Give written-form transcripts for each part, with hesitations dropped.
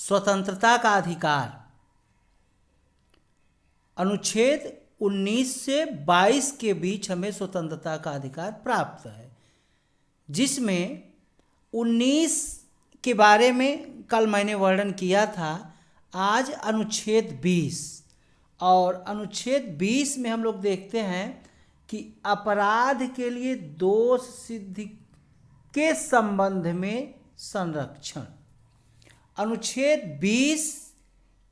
स्वतंत्रता का अधिकार। अनुच्छेद 19 से 22 के बीच हमें स्वतंत्रता का अधिकार प्राप्त है, जिसमें 19 के बारे में कल मैंने वर्णन किया था। आज अनुच्छेद 20, और अनुच्छेद 20 में हम लोग देखते हैं कि अपराध के लिए दोष सिद्धि के संबंध में संरक्षण। अनुच्छेद 20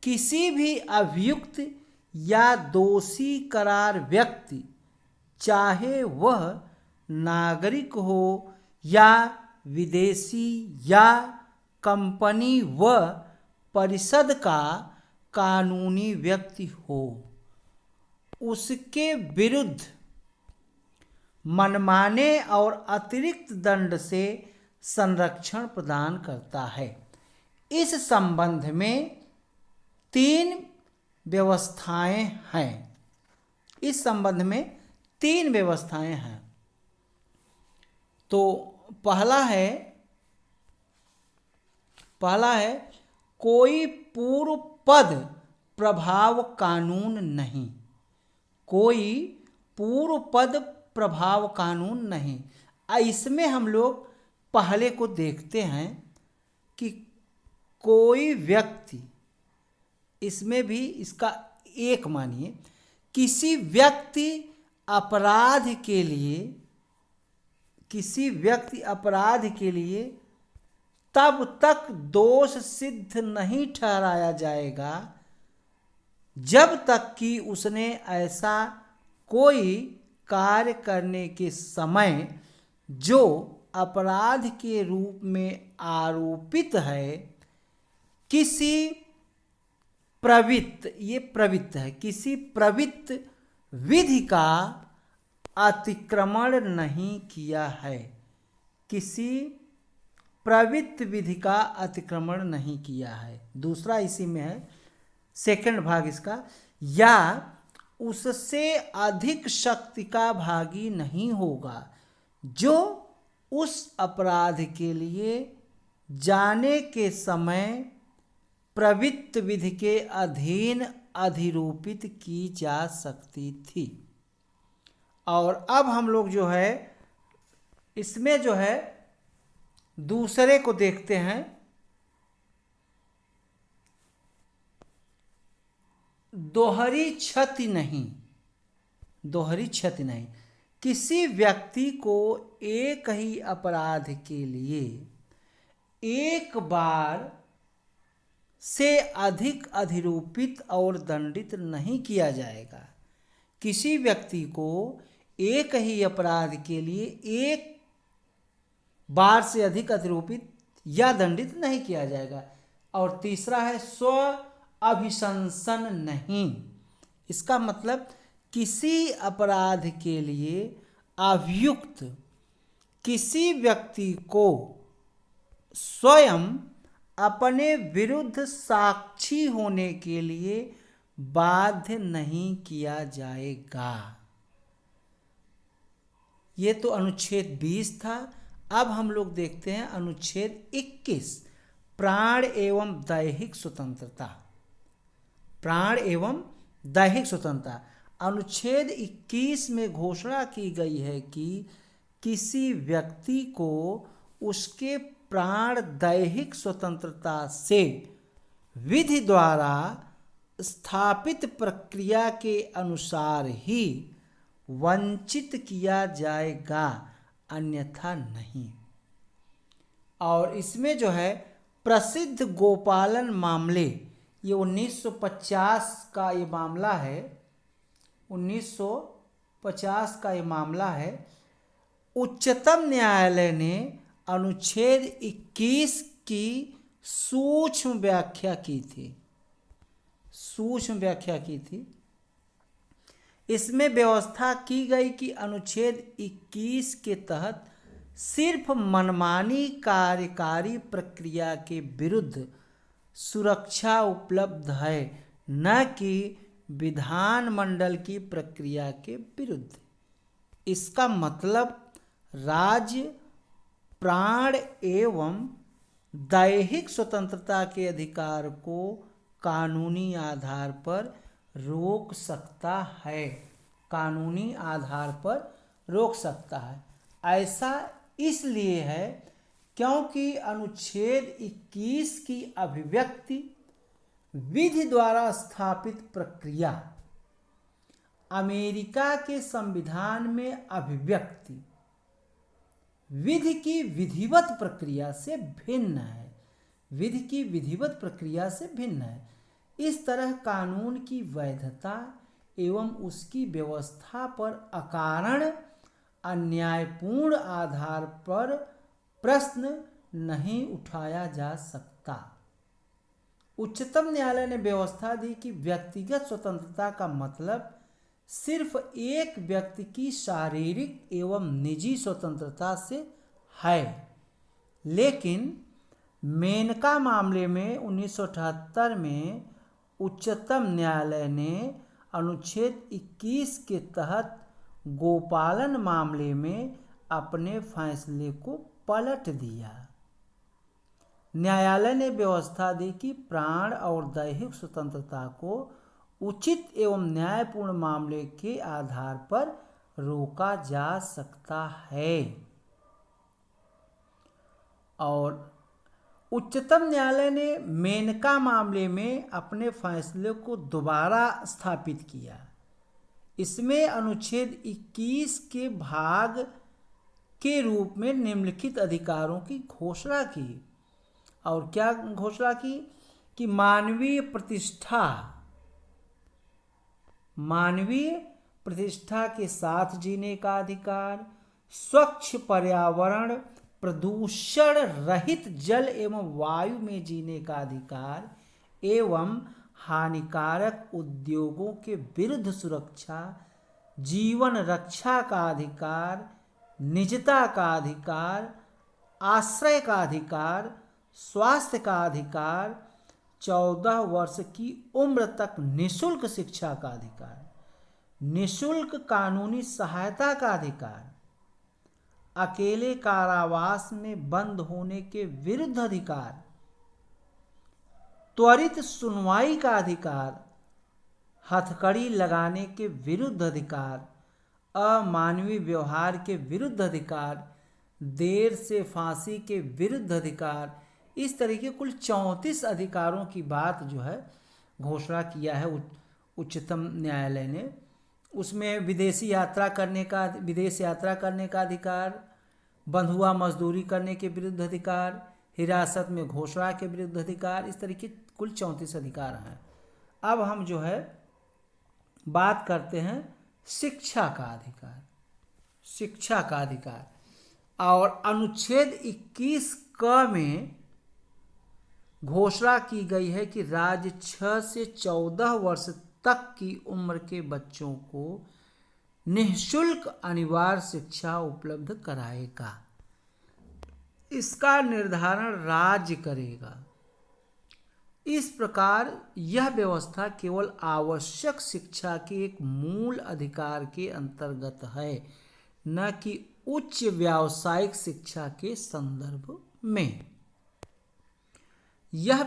किसी भी अभियुक्त या दोषी करार व्यक्ति, चाहे वह नागरिक हो या विदेशी या कंपनी व परिषद का कानूनी व्यक्ति हो, उसके विरुद्ध मनमाने और अतिरिक्त दंड से संरक्षण प्रदान करता है। इस संबंध में 3 व्यवस्थाएं हैं। इस संबंध में 3 व्यवस्थाएं हैं। तो पहला है कोई पूर्व पद प्रभाव कानून नहीं। कोई पूर्व पद प्रभाव कानून नहीं। इसमें हम लोग पहले को देखते हैं कि कोई व्यक्ति, इसमें भी इसका एक मानिए, किसी व्यक्ति अपराध के लिए तब तक दोष सिद्ध नहीं ठहराया जाएगा जब तक कि उसने ऐसा कोई कार्य करने के समय जो अपराध के रूप में आरोपित है किसी किसी प्रवृत्त विधि का अतिक्रमण नहीं किया है। किसी प्रवृत्त विधि का अतिक्रमण नहीं किया है। दूसरा इसी में है, सेकंड भाग इसका, या उससे अधिक शक्ति का भागी नहीं होगा जो उस अपराध के लिए जाने के समय प्रवृत्त विधि के अधीन अधिरूपित की जा सकती थी। और अब हम लोग जो है इसमें जो है दूसरे को देखते हैं। दोहरी क्षति नहीं। किसी व्यक्ति को एक ही अपराध के लिए एक बार से अधिक अधिरूपित और दंडित नहीं किया जाएगा। किसी व्यक्ति को एक ही अपराध के लिए एक बार से अधिक अधिरूपित या दंडित नहीं किया जाएगा। और तीसरा है स्व अभिशंसन नहीं। इसका मतलब किसी अपराध के लिए अभियुक्त किसी व्यक्ति को स्वयं अपने विरुद्ध साक्षी होने के लिए बाध्य नहीं किया जाएगा। ये तो अनुच्छेद 20 था। अब हम लोग देखते हैं अनुच्छेद 21, प्राण एवं दैहिक स्वतंत्रता। प्राण एवं दैहिक स्वतंत्रता। अनुच्छेद 21 में घोषणा की गई है कि किसी व्यक्ति को उसके प्राण दैहिक स्वतंत्रता से विधि द्वारा स्थापित प्रक्रिया के अनुसार ही वंचित किया जाएगा, अन्यथा नहीं। और इसमें जो है प्रसिद्ध गोपालन मामले, ये 1950 का ये मामला है। 1950 का ये मामला है। उच्चतम न्यायालय ने अनुच्छेद 21 की सूक्ष्म व्याख्या की थी। इसमें व्यवस्था की गई कि अनुच्छेद 21 के तहत सिर्फ मनमानी कार्यकारी प्रक्रिया के विरुद्ध सुरक्षा उपलब्ध है, न कि विधानमंडल की प्रक्रिया के विरुद्ध। इसका मतलब राज्य प्राण एवं दैहिक स्वतंत्रता के अधिकार को कानूनी आधार पर रोक सकता है, कानूनी आधार पर रोक सकता है। ऐसा इसलिए है क्योंकि अनुच्छेद 21 की अभिव्यक्ति विधि द्वारा स्थापित प्रक्रिया अमेरिका के संविधान में अभिव्यक्ति विधि की विधिवत प्रक्रिया से भिन्न है, विधि की विधिवत प्रक्रिया से भिन्न है। इस तरह कानून की वैधता एवं उसकी व्यवस्था पर अकारण अन्यायपूर्ण आधार पर प्रश्न नहीं उठाया जा सकता। उच्चतम न्यायालय ने व्यवस्था दी कि व्यक्तिगत स्वतंत्रता का मतलब सिर्फ एक व्यक्ति की शारीरिक एवं निजी स्वतंत्रता से है, लेकिन मेनका मामले में 1978 में उच्चतम न्यायालय ने अनुच्छेद 21 के तहत गोपालन मामले में अपने फैसले को पलट दिया। न्यायालय ने व्यवस्था दी कि प्राण और दैहिक स्वतंत्रता को उचित एवं न्यायपूर्ण मामले के आधार पर रोका जा सकता है। और उच्चतम न्यायालय ने मेनका मामले में अपने फैसले को दोबारा स्थापित किया। इसमें अनुच्छेद 21 के भाग के रूप में निम्नलिखित अधिकारों की घोषणा की। और क्या घोषणा की कि मानवीय प्रतिष्ठा के साथ जीने का अधिकार, स्वच्छ पर्यावरण, प्रदूषण रहित जल एवं वायु में जीने का अधिकार एवं हानिकारक उद्योगों के विरुद्ध सुरक्षा, जीवन रक्षा का अधिकार, निजता का अधिकार, आश्रय का अधिकार, स्वास्थ्य का अधिकार, 14 वर्ष की उम्र तक निःशुल्क शिक्षा का अधिकार, निःशुल्क कानूनी सहायता का अधिकार, अकेले कारावास में बंद होने के विरुद्ध अधिकार, त्वरित सुनवाई का अधिकार, हथकड़ी लगाने के विरुद्ध अधिकार, अमानवीय व्यवहार के विरुद्ध अधिकार, देर से फांसी के विरुद्ध अधिकार, इस तरीके कुल 34 अधिकारों की बात जो है घोषणा किया है उच्चतम न्यायालय ने। उसमें विदेश यात्रा करने का अधिकार, बंधुआ मजदूरी करने के विरुद्ध अधिकार, हिरासत में घोषणा के विरुद्ध अधिकार, इस तरीके कुल 34 अधिकार हैं। अब हम जो है बात करते हैं शिक्षा का अधिकार। शिक्षा का अधिकार और अनुच्छेद 21 क में घोषणा की गई है कि राज्य 6 से 14 वर्ष तक की उम्र के बच्चों को निःशुल्क अनिवार्य शिक्षा उपलब्ध कराएगा। इसका निर्धारण राज्य करेगा। इस प्रकार यह व्यवस्था केवल आवश्यक शिक्षा के एक मूल अधिकार के अंतर्गत है, न कि उच्च व्यावसायिक शिक्षा के संदर्भ में। यह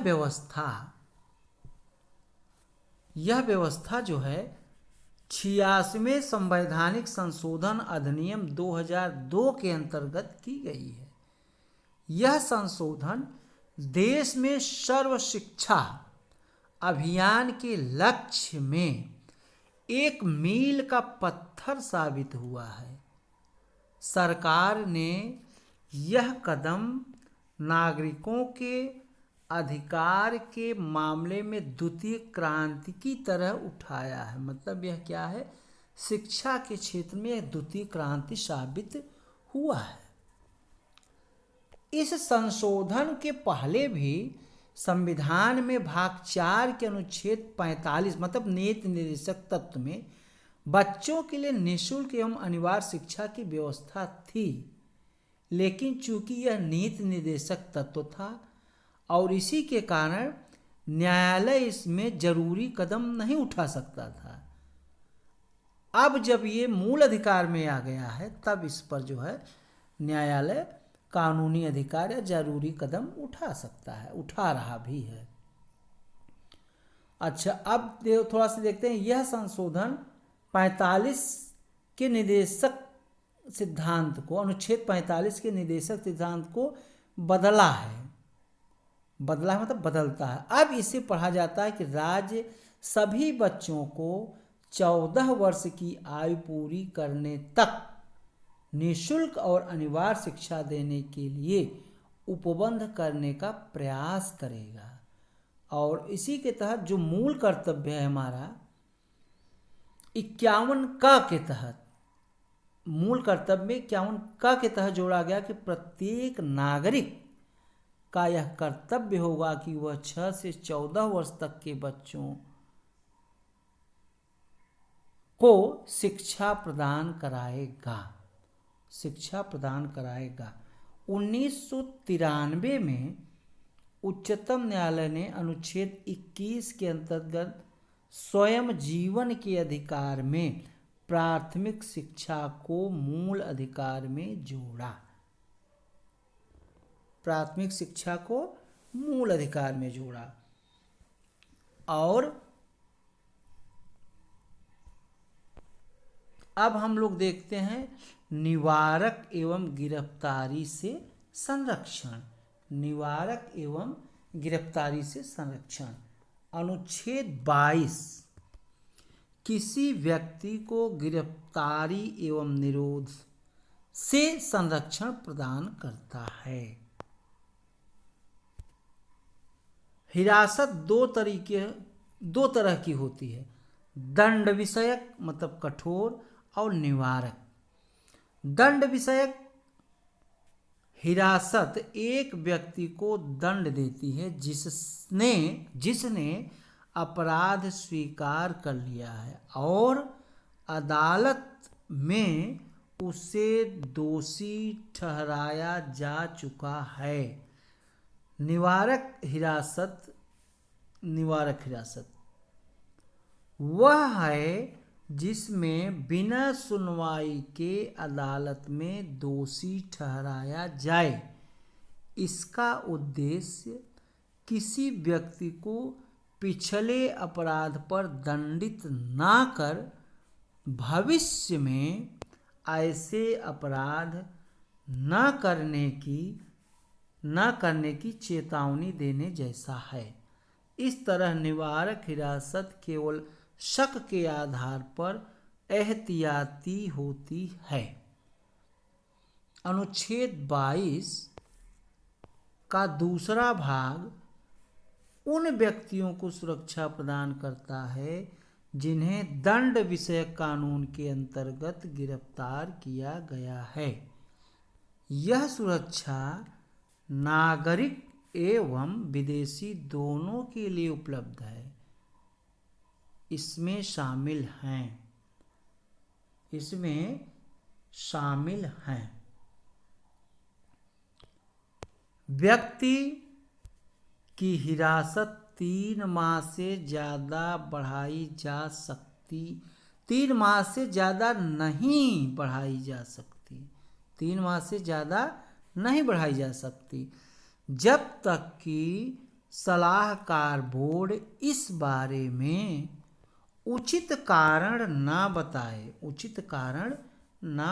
व्यवस्था जो है 86वें संवैधानिक संशोधन अधिनियम 2002 के अंतर्गत की गई है। यह संशोधन देश में सर्व शिक्षा अभियान के लक्ष्य में एक मील का पत्थर साबित हुआ है। सरकार ने यह कदम नागरिकों के अधिकार के मामले में द्वितीय क्रांति की तरह उठाया है। मतलब यह क्या है, शिक्षा के क्षेत्र में द्वितीय क्रांति साबित हुआ है। इस संशोधन के पहले भी संविधान में भाग 4 के अनुच्छेद 45 मतलब नीति निर्देशक तत्व में बच्चों के लिए निःशुल्क एवं अनिवार्य शिक्षा की व्यवस्था थी, लेकिन चूंकि यह नीति निर्देशक तत्व था और इसी के कारण न्यायालय इसमें जरूरी कदम नहीं उठा सकता था। अब जब ये मूल अधिकार में आ गया है तब इस पर जो है न्यायालय कानूनी अधिकार या जरूरी कदम उठा सकता है, उठा रहा भी है। अच्छा, अब थोड़ा सा देखते हैं, यह संशोधन 45 के निदेशक सिद्धांत को, अनुच्छेद 45 के निदेशक सिद्धांत को बदला है। बदला है मतलब बदलता है। अब इसे पढ़ा जाता है कि राज्य सभी बच्चों को 14 वर्ष की आयु पूरी करने तक निःशुल्क और अनिवार्य शिक्षा देने के लिए उपबंध करने का प्रयास करेगा। और इसी के तहत जो मूल कर्तव्य है हमारा 51 का के तहत, मूल कर्तव्य में 51 का के तहत जोड़ा गया कि प्रत्येक नागरिक का यह कर्तव्य होगा कि वह 6 से 14 वर्ष तक के बच्चों को शिक्षा प्रदान कराएगा, शिक्षा प्रदान कराएगा। 1993 में उच्चतम न्यायालय ने अनुच्छेद 21 के अंतर्गत स्वयं जीवन के अधिकार में प्राथमिक शिक्षा को मूल अधिकार में जोड़ा, प्राथमिक शिक्षा को मूल अधिकार में जोड़ा। और अब हम लोग देखते हैं निवारक एवं गिरफ्तारी से संरक्षण, निवारक एवं गिरफ्तारी से संरक्षण। अनुच्छेद 22 किसी व्यक्ति को गिरफ्तारी एवं निरोध से संरक्षण प्रदान करता है। हिरासत दो तरह की होती है, दंड विषयक मतलब कठोर और निवारक। दंड विषयक हिरासत एक व्यक्ति को दंड देती है जिसने अपराध स्वीकार कर लिया है और अदालत में उसे दोषी ठहराया जा चुका है। निवारक हिरासत वह है जिसमें बिना सुनवाई के अदालत में दोषी ठहराया जाए। इसका उद्देश्य किसी व्यक्ति को पिछले अपराध पर दंडित ना कर भविष्य में ऐसे अपराध न करने की चेतावनी देने जैसा है। इस तरह निवारक हिरासत केवल शक के आधार पर एहतियाती होती है। अनुच्छेद 22 का दूसरा भाग उन व्यक्तियों को सुरक्षा प्रदान करता है जिन्हें दंड विषयक कानून के अंतर्गत गिरफ्तार किया गया है। यह सुरक्षा नागरिक एवं विदेशी दोनों के लिए उपलब्ध है। इसमें शामिल हैं व्यक्ति की हिरासत 3 माह से ज़्यादा बढ़ाई जा सकती, 3 माह से ज़्यादा नहीं बढ़ाई जा सकती, 3 माह से ज़्यादा नहीं बढ़ाई जा सकती जब तक कि सलाहकार बोर्ड इस बारे में उचित कारण ना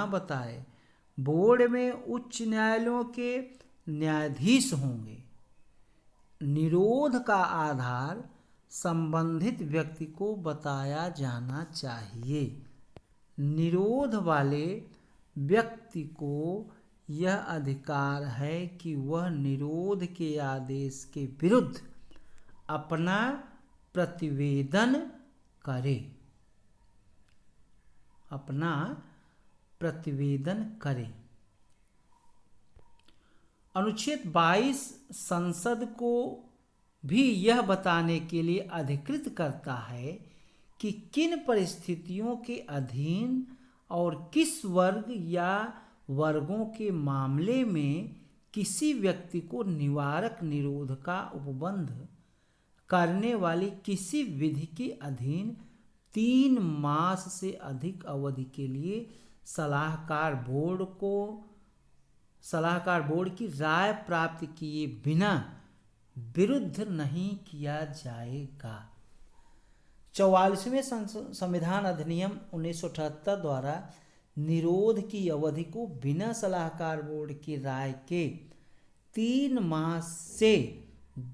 बताए। बोर्ड में उच्च न्यायालयों के न्यायाधीश होंगे। निरोध का आधार संबंधित व्यक्ति को बताया जाना चाहिए। निरोध वाले व्यक्ति को यह अधिकार है कि वह निरोध के आदेश के विरुद्ध अपना प्रतिवेदन करे। अनुच्छेद 22 संसद को भी यह बताने के लिए अधिकृत करता है कि किन परिस्थितियों के अधीन और किस वर्ग या वर्गों के मामले में किसी व्यक्ति को निवारक निरोध का उपबंध करने वाली किसी विधि के अधीन 3 मास से अधिक अवधि के लिए सलाहकार बोर्ड को सलाहकार बोर्ड की राय प्राप्त किए बिना विरुद्ध नहीं किया जाएगा। 44वें संविधान अधिनियम 1978 द्वारा निरोध की अवधि को बिना सलाहकार बोर्ड की राय के 3 माह से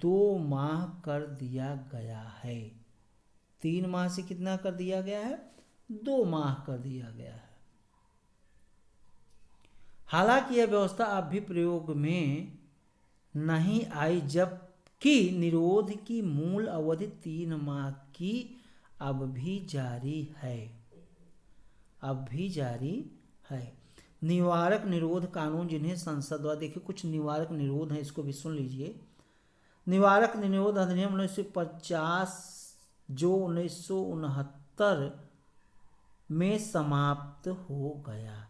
2 माह कर दिया गया है। 3 माह से कितना कर दिया गया है? 2 माह कर दिया गया है। हालांकि यह व्यवस्था अब भी प्रयोग में नहीं आई, जबकि निरोध की मूल अवधि 3 माह की अब भी जारी है। अब भी जारी है। निवारक निरोध कानून जिन्हें संसद द्वारा, देखिए कुछ निवारक निरोध है, इसको भी सुन लीजिए। निवारक निरोध अधिनियम 1950 जो 1969 में समाप्त हो गया।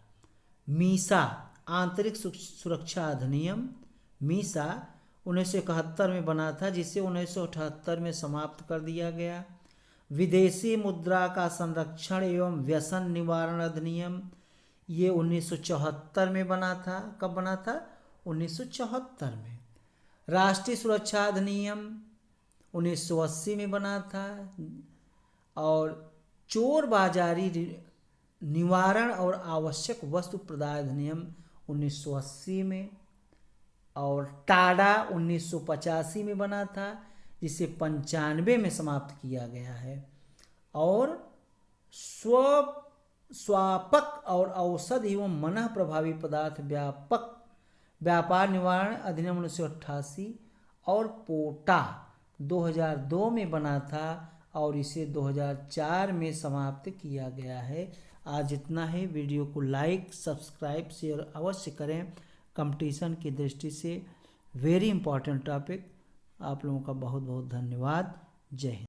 मीसा आंतरिक सुरक्षा अधिनियम मीसा 1971 में बना था, जिसे 1978 में समाप्त कर दिया गया। विदेशी मुद्रा का संरक्षण एवं व्यसन निवारण अधिनियम ये 1974 में बना था। कब बना था? 1974 में। राष्ट्रीय सुरक्षा अधिनियम 1980 में बना था। और चोर बाजारी निवारण और आवश्यक वस्तु प्रदाय अधिनियम 1980 में। और टाडा 1985 में बना था, जिसे 95 में समाप्त किया गया है। और स्वापक और औषध एवं मनः प्रभावी पदार्थ व्यापार निवारण अधिनियम 1988 और पोटा 2002 में बना था और इसे 2004 में समाप्त किया गया है। आज इतना ही। वीडियो को लाइक, सब्सक्राइब, शेयर अवश्य करें। कंपटीशन की दृष्टि से वेरी इंपॉर्टेंट टॉपिक। आप लोगों का बहुत बहुत धन्यवाद। जय हिंद।